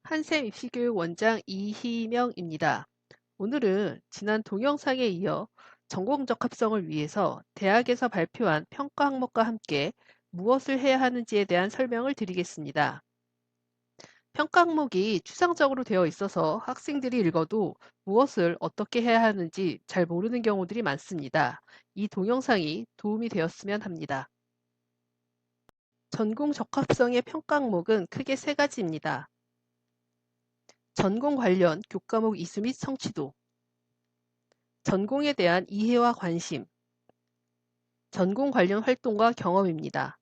한샘 입시교육 원장 이희명입니다. 오늘은 지난 동영상에 이어 전공 적합성을 위해서 대학에서 발표한 평가 항목과 함께 무엇을 해야 하는지에 대한 설명을 드리겠습니다. 평가 항목이 추상적으로 되어 있어서 학생들이 읽어도 무엇을 어떻게 해야 하는지 잘 모르는 경우들이 많습니다. 이 동영상이 도움이 되었으면 합니다. 전공 적합성의 평가 항목은 크게 세 가지입니다. 전공 관련 교과목 이수 및 성취도, 전공에 대한 이해와 관심, 전공 관련 활동과 경험입니다.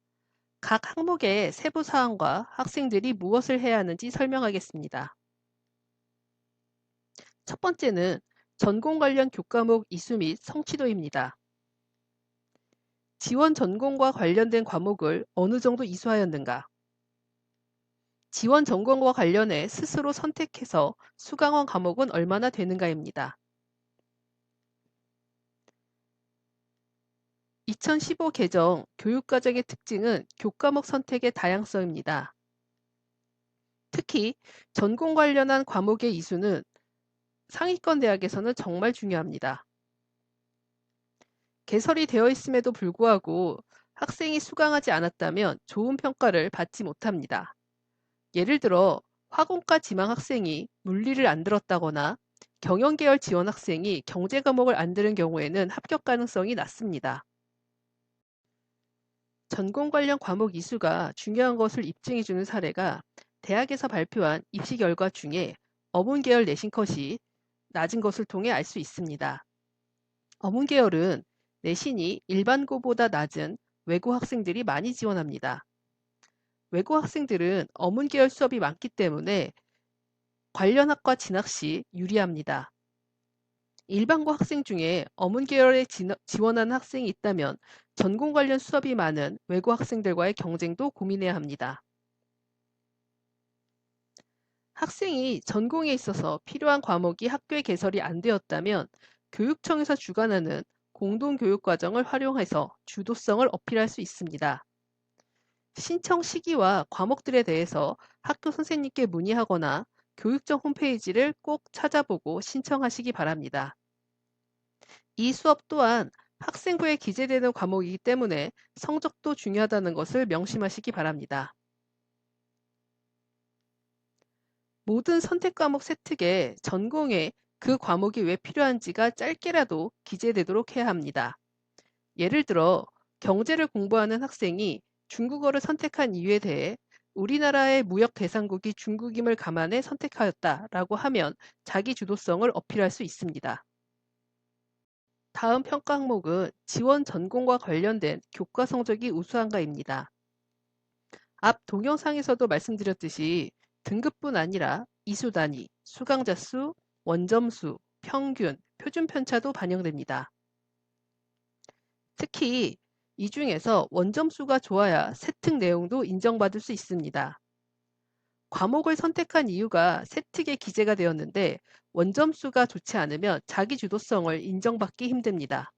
각 항목의 세부 사항과 학생들이 무엇을 해야 하는지 설명하겠습니다. 첫 번째는 전공 관련 교과목 이수 및 성취도입니다. 지원 전공과 관련된 과목을 어느 정도 이수하였는가? 지원 전공과 관련해 스스로 선택해서 수강한 과목은 얼마나 되는가입니다. 2015 개정 교육과정의 특징은 교과목 선택의 다양성입니다. 특히 전공 관련한 과목의 이수는 상위권 대학에서는 정말 중요합니다. 개설이 되어 있음에도 불구하고 학생이 수강하지 않았다면 좋은 평가를 받지 못합니다. 예를 들어 화공과 지망 학생이 물리를 안 들었다거나 경영계열 지원 학생이 경제 과목을 안 들은 경우에는 합격 가능성이 낮습니다. 전공 관련 과목 이수가 중요한 것을 입증해 주는 사례가 대학에서 발표한 입시 결과 중에 어문 계열 내신 컷이 낮은 것을 통해 알 수 있습니다. 어문 계열은 내신이 일반고보다 낮은 외고 학생들이 많이 지원합니다. 외고 학생들은 어문 계열 수업이 많기 때문에 관련 학과 진학 시 유리합니다. 일반고 학생 중에 어문 계열에 지원하는 학생이 있다면 전공 관련 수업이 많은 외고 학생들과의 경쟁도 고민해야 합니다. 학생이 전공에 있어서 필요한 과목이 학교에 개설이 안 되었다면 교육청에서 주관하는 공동교육과정을 활용해서 주도성을 어필할 수 있습니다. 신청 시기와 과목들에 대해서 학교 선생님께 문의하거나 교육청 홈페이지를 꼭 찾아보고 신청하시기 바랍니다. 이 수업 또한 학생부에 기재되는 과목이기 때문에 성적도 중요하다는 것을 명심하시기 바랍니다. 모든 선택 과목 세특에 전공에 그 과목이 왜 필요한지가 짧게라도 기재되도록 해야 합니다. 예를 들어 경제를 공부하는 학생이 중국어를 선택한 이유에 대해 우리나라의 무역 대상국이 중국임을 감안해 선택하였다라고 하면 자기 주도성을 어필할 수 있습니다. 다음 평가 항목은 지원 전공과 관련된 교과 성적이 우수한가입니다. 앞 동영상에서도 말씀드렸듯이 등급뿐 아니라 이수 단위, 수강자 수, 원점수, 평균, 표준 편차도 반영됩니다. 특히 이 중에서 원점수가 좋아야 세특 내용도 인정받을 수 있습니다. 과목을 선택한 이유가 세특에 기재가 되었는데 원점수가 좋지 않으면 자기 주도성을 인정받기 힘듭니다.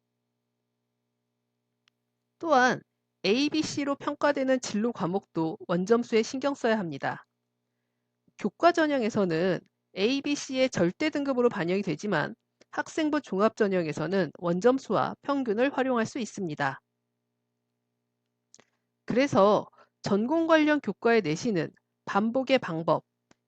또한 A, B, C로 평가되는 진로 과목도 원점수에 신경 써야 합니다. 교과 전형에서는 A, B, C의 절대 등급으로 반영이 되지만 학생부 종합 전형에서는 원점수와 평균을 활용할 수 있습니다. 그래서 전공 관련 교과의 내신은 반복의 방법,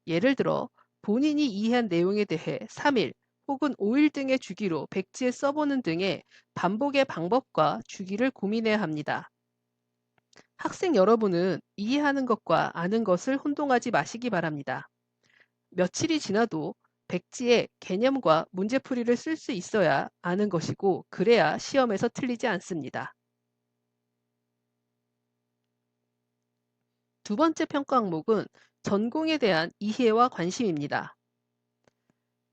예를 들어 본인이 이해한 내용에 대해 3일 혹은 5일 등의 주기로 백지에 써보는 등의 반복의 방법과 주기를 고민해야 합니다. 학생 여러분은 이해하는 것과 아는 것을 혼동하지 마시기 바랍니다. 며칠이 지나도 백지에 개념과 문제풀이를 쓸 수 있어야 아는 것이고 그래야 시험에서 틀리지 않습니다. 두 번째 평가 항목은 전공에 대한 이해와 관심입니다.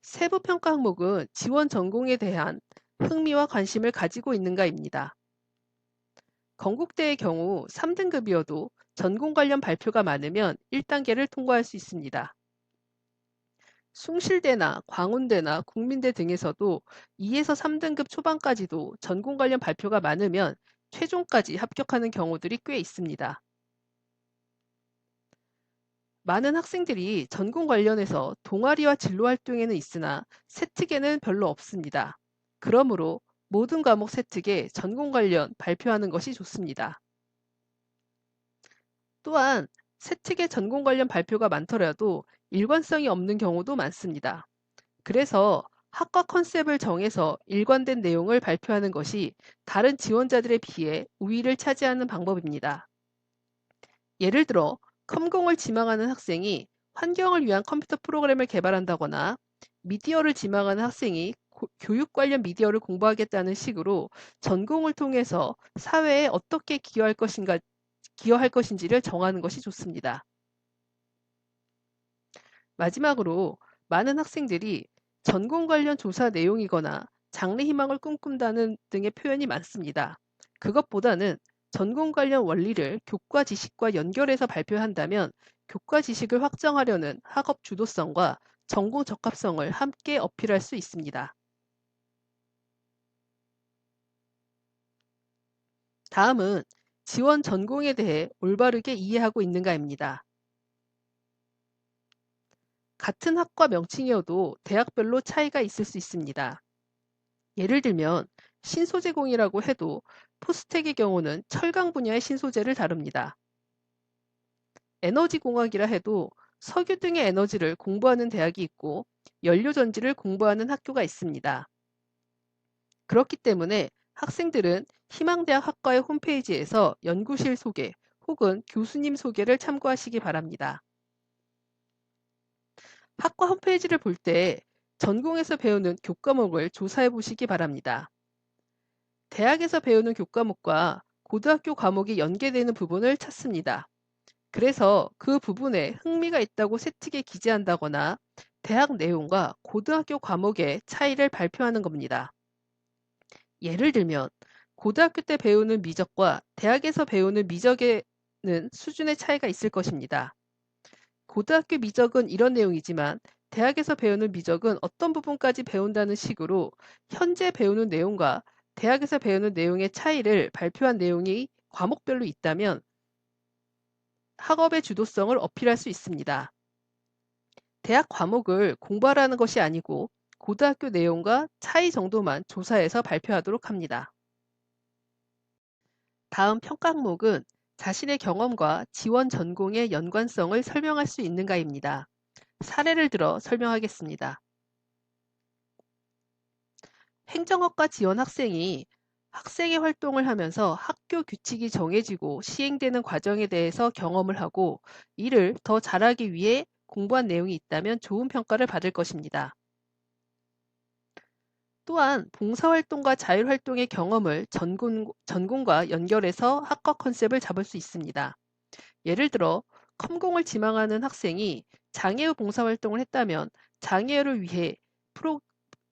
세부 평가 항목은 지원 전공에 대한 흥미와 관심을 가지고 있는가입니다. 건국대의 경우 3등급이어도 전공 관련 발표가 많으면 1단계를 통과할 수 있습니다. 숭실대나 광운대나 국민대 등에서도 2에서 3등급 초반까지도 전공 관련 발표가 많으면 최종까지 합격하는 경우들이 꽤 있습니다. 많은 학생들이 전공 관련해서 동아리와 진로 활동에는 있으나 세특에는 별로 없습니다. 그러므로 모든 과목 세특에 전공 관련 발표하는 것이 좋습니다. 또한 세특의 전공 관련 발표가 많더라도 일관성이 없는 경우도 많습니다. 그래서 학과 컨셉을 정해서 일관된 내용을 발표하는 것이 다른 지원자들에 비해 우위를 차지하는 방법입니다. 예를 들어 컴공을 지망하는 학생이 환경을 위한 컴퓨터 프로그램을 개발한다거나 미디어를 지망하는 학생이 교육 관련 미디어를 공부하겠다는 식으로 전공을 통해서 사회에 어떻게 기여할 것인지를 정하는 것이 좋습니다. 마지막으로 많은 학생들이 전공 관련 조사 내용이거나 장래 희망을 꿈꾼다는 등의 표현이 많습니다. 그것보다는 전공 관련 원리를 교과 지식과 연결해서 발표한다면 교과 지식을 확정하려는 학업 주도성과 전공 적합성을 함께 어필할 수 있습니다. 다음은 지원 전공에 대해 올바르게 이해하고 있는가입니다. 같은 학과 명칭이어도 대학별로 차이가 있을 수 있습니다. 예를 들면 신소재공이라고 해도 포스텍의 경우는 철강 분야의 신소재를 다룹니다. 에너지공학이라 해도 석유 등의 에너지를 공부하는 대학이 있고 연료전지를 공부하는 학교가 있습니다. 그렇기 때문에 학생들은 희망대학 학과의 홈페이지에서 연구실 소개 혹은 교수님 소개를 참고하시기 바랍니다. 학과 홈페이지를 볼 때 전공에서 배우는 교과목을 조사해 보시기 바랍니다. 대학에서 배우는 교과목과 고등학교 과목이 연계되는 부분을 찾습니다. 그래서 그 부분에 흥미가 있다고 세특에 기재한다거나 대학 내용과 고등학교 과목의 차이를 발표하는 겁니다. 예를 들면 고등학교 때 배우는 미적과 대학에서 배우는 미적에는 수준의 차이가 있을 것입니다. 고등학교 미적은 이런 내용이지만 대학에서 배우는 미적은 어떤 부분까지 배운다는 식으로 현재 배우는 내용과 대학에서 배우는 내용의 차이를 발표한 내용이 과목별로 있다면 학업의 주도성을 어필할 수 있습니다. 대학 과목을 공부하라는 것이 아니고 고등학교 내용과 차이 정도만 조사해서 발표하도록 합니다. 다음 평가 항목은 자신의 경험과 지원 전공의 연관성을 설명할 수 있는가입니다. 사례를 들어 설명하겠습니다. 행정학과 지원 학생이 학생의 활동을 하면서 학교 규칙이 정해지고 시행되는 과정에 대해서 경험을 하고 이를 더 잘하기 위해 공부한 내용이 있다면 좋은 평가를 받을 것입니다. 또한 봉사활동과 자율활동의 경험을 전공과 연결해서 학과 컨셉을 잡을 수 있습니다. 예를 들어 컴공을 지망하는 학생이 장애우 봉사활동을 했다면 장애우를 위해 프로,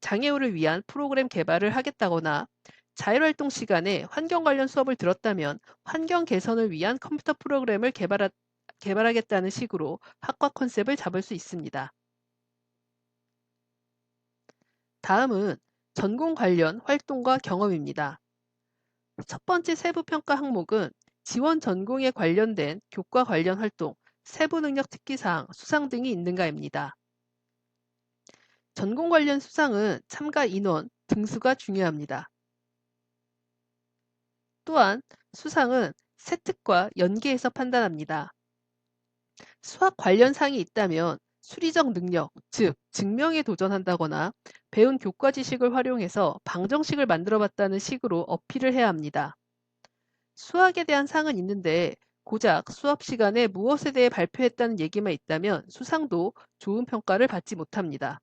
장애우를 위한 프로그램 개발을 하겠다거나 자율활동 시간에 환경 관련 수업을 들었다면 환경 개선을 위한 컴퓨터 프로그램을 개발하겠다는 식으로 학과 컨셉을 잡을 수 있습니다. 다음은 전공 관련 활동과 경험입니다. 첫 번째 세부 평가 항목은 지원 전공에 관련된 교과 관련 활동, 세부 능력 특기사항, 수상 등이 있는가입니다. 전공 관련 수상은 참가 인원, 등수가 중요합니다. 또한 수상은 세특과 연계해서 판단합니다. 수학 관련 상이 있다면 수리적 능력, 즉 증명에 도전한다거나 배운 교과 지식을 활용해서 방정식을 만들어 봤다는 식으로 어필을 해야 합니다. 수학에 대한 상은 있는데 고작 수업 시간에 무엇에 대해 발표했다는 얘기만 있다면 수상도 좋은 평가를 받지 못합니다.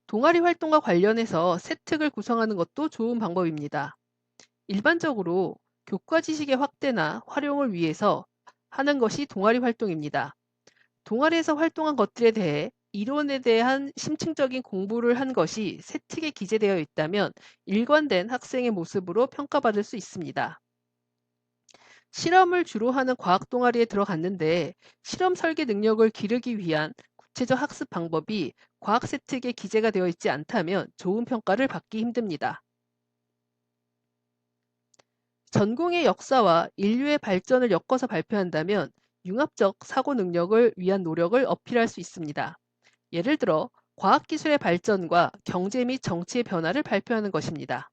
동아리 활동과 관련해서 세특을 구성하는 것도 좋은 방법입니다. 일반적으로 교과 지식의 확대나 활용을 위해서 하는 것이 동아리 활동입니다. 동아리에서 활동한 것들에 대해 이론에 대한 심층적인 공부를 한 것이 세특에 기재되어 있다면 일관된 학생의 모습으로 평가받을 수 있습니다. 실험을 주로 하는 과학 동아리에 들어갔는데 실험 설계 능력을 기르기 위한 구체적 학습 방법이 과학 세특에 기재가 되어 있지 않다면 좋은 평가를 받기 힘듭니다. 전공의 역사와 인류의 발전을 엮어서 발표한다면 융합적 사고 능력을 위한 노력을 어필할 수 있습니다. 예를 들어 과학기술의 발전과 경제 및 정치의 변화를 발표하는 것입니다.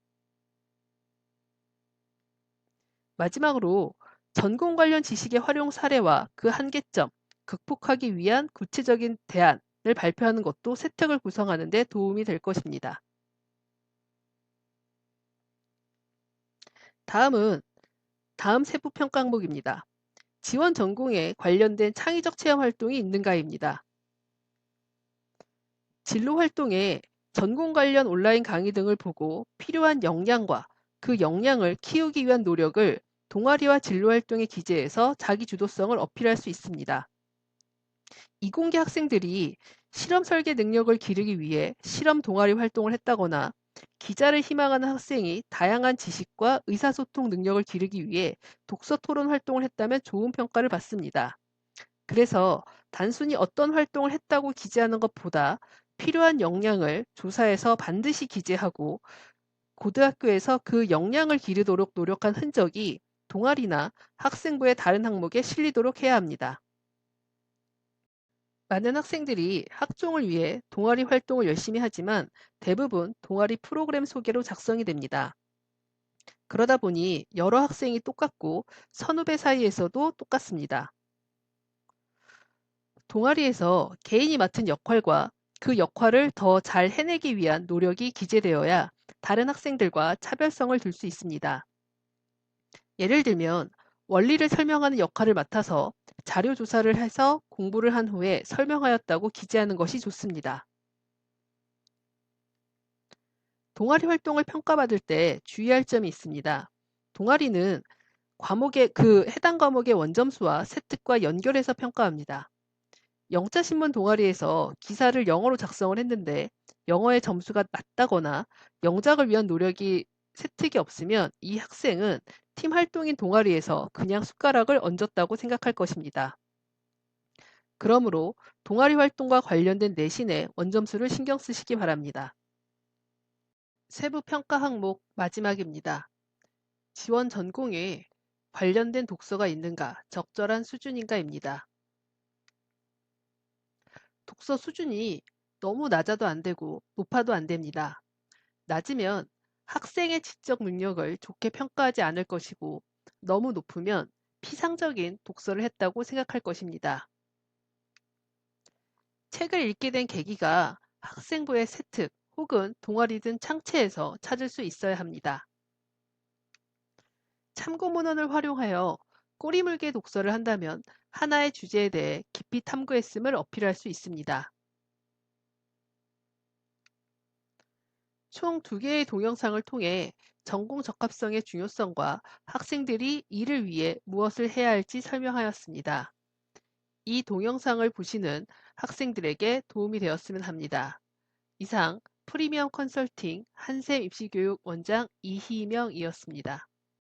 마지막으로 전공 관련 지식의 활용 사례와 그 한계점, 극복하기 위한 구체적인 대안을 발표하는 것도 세특을 구성하는 데 도움이 될 것입니다. 다음은 다음 세부 평가 항목입니다. 지원 전공에 관련된 창의적 체험 활동이 있는가입니다. 진로 활동에 전공 관련 온라인 강의 등을 보고 필요한 역량과 그 역량을 키우기 위한 노력을 동아리와 진로 활동에 기재해서 자기 주도성을 어필할 수 있습니다. 이공계 학생들이 실험 설계 능력을 기르기 위해 실험 동아리 활동을 했다거나 기자를 희망하는 학생이 다양한 지식과 의사소통 능력을 기르기 위해 독서 토론 활동을 했다면 좋은 평가를 받습니다. 그래서 단순히 어떤 활동을 했다고 기재하는 것보다 필요한 역량을 조사해서 반드시 기재하고 고등학교에서 그 역량을 기르도록 노력한 흔적이 동아리나 학생부의 다른 항목에 실리도록 해야 합니다. 많은 학생들이 학종을 위해 동아리 활동을 열심히 하지만 대부분 동아리 프로그램 소개로 작성이 됩니다. 그러다 보니 여러 학생이 똑같고 선후배 사이에서도 똑같습니다. 동아리에서 개인이 맡은 역할과 그 역할을 더 잘 해내기 위한 노력이 기재되어야 다른 학생들과 차별성을 둘 수 있습니다. 예를 들면 원리를 설명하는 역할을 맡아서 자료 조사를 해서 공부를 한 후에 설명하였다고 기재하는 것이 좋습니다. 동아리 활동을 평가받을 때 주의할 점이 있습니다. 동아리는 해당 과목의 원점수와 세특과 연결해서 평가합니다. 영자신문 동아리에서 기사를 영어로 작성을 했는데 영어의 점수가 낮다거나 영작을 위한 노력이 세특이 없으면 이 학생은 팀 활동인 동아리에서 그냥 숟가락을 얹었다고 생각할 것입니다. 그러므로 동아리 활동과 관련된 내신에 원점수를 신경 쓰시기 바랍니다. 세부 평가 항목 마지막입니다. 지원 전공에 관련된 독서가 있는가, 적절한 수준인가입니다. 독서 수준이 너무 낮아도 안 되고 높아도 안 됩니다. 낮으면 학생의 지적 능력을 좋게 평가하지 않을 것이고 너무 높으면 피상적인 독서를 했다고 생각할 것입니다. 책을 읽게 된 계기가 학생부의 세특 혹은 동아리 등 창체에서 찾을 수 있어야 합니다. 참고 문헌을 활용하여 꼬리물개 독서를 한다면 하나의 주제에 대해 깊이 탐구했음을 어필할 수 있습니다. 총 2개의 동영상을 통해 전공 적합성의 중요성과 학생들이 이를 위해 무엇을 해야 할지 설명하였습니다. 이 동영상을 보시는 학생들에게 도움이 되었으면 합니다. 이상 프리미엄 컨설팅 한샘 입시교육 원장 이희명이었습니다.